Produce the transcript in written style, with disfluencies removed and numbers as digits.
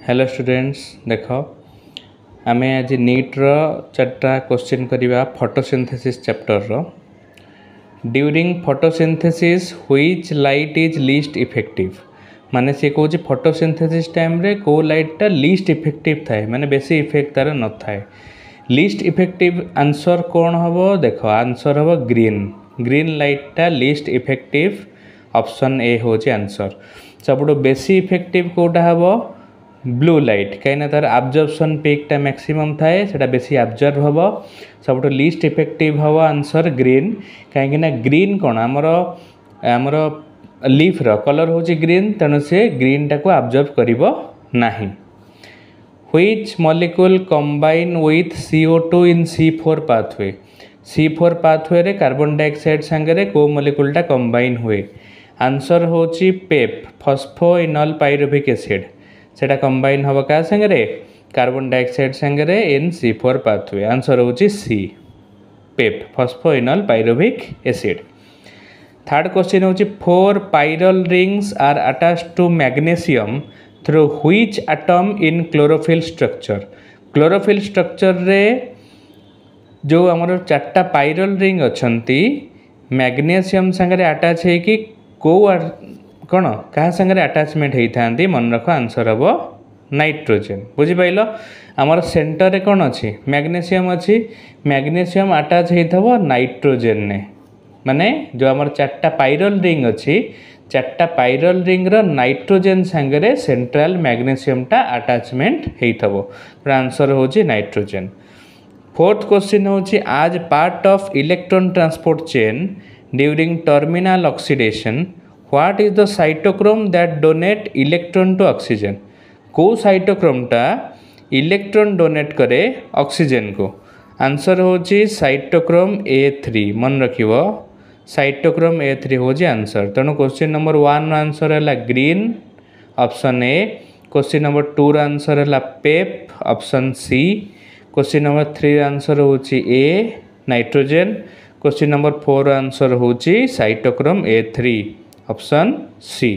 Hello students देख आम आज नीट्र चार्टा क्वेश्चन करवा photosynthesis chapter during photosynthesis which light is least effective माने सी कौन फोटोसिंथेसिस टाइम रे को लाइटा लीस्ट इफेक्टिव थाए माने बेसी इफेक्ट तार न थाए लीस्ट इफेक्टिव आंसर कौन हम देख आंसर हम ग्रीन लाइटा लीस्ट इफेक्टिव ऑप्शन ए हूँ आंसर सब बेसी इफेक्टिव कोटा हम ब्लू लाइट कहीं तार आब्जर्पशन पीकटा मैक्सिमम थाए से बेसी आब्जर्व हम सब लीस्ट इफेक्टिव हम आंसर ग्रीन कहीं ग्रीन कौन आमर आमर लीफ्र कलर हूँ ग्रीन तेणु से ग्रीन टाक आब्जर्व करना which molecule combine with CO2 in C4 pathway C4 pathway रे कार्बन डाइऑक्साइड सांगे को मॉलिक्यूलटा कंबाइन हुए आंसर हूँ पेप फॉस्फोइनल पाइरुविक एसिड सेटा कंबाइन हम क्या संगे कार्बन डाइऑक्साइड संगे इन C4 पाथवे आंसर हूँ C PEP phosphoenol pyruvic acid. Third question हूँ 4 pyrrole rings are attached to magnesium through which atom in chlorophyll structure रे जो आमर 4टा पाइरल रिंग अच्छी मैग्नीशियम संगे अटैच है कि कौ कौन क्या संगे अटैचमेंट होता मन रख आंसर हम नाइट्रोजेन बुझिपाल आमर सेंटर कौन अच्छी मैग्नीशियम अच्छी मैग्नीशियम अटैच होता नाइट्रोजेन ने माने जो आमर 4टा पाइरल रिंग अच्छी 4टा पाइरल रिंग रो नाइट्रोजेन सांगे सेंट्रल मैग्नीशियमटा अटैचमेंट होता आंसर हूँ नाइट्रोजेन। फोर्थ क्वेश्चन हूँ आज part of electron transport chain during terminal oxidation what is the cytochrome that donate electron to oxygen को साइटोक्रोमटा इलेक्ट्रॉन डोनेट करे ऑक्सीजन को आंसर हूँ साइटोक्रोम A3 मन रखिव साइटोक्रोम A3 हूँ आंसर तेणु क्वेश्चन नंबर 1 आंसर है green option A question number 2 answer है पेप option C question number 3 answer हूँ A nitrogen question number 4 answer हूँ साइटोक्रोम A3 ऑप्शन सी।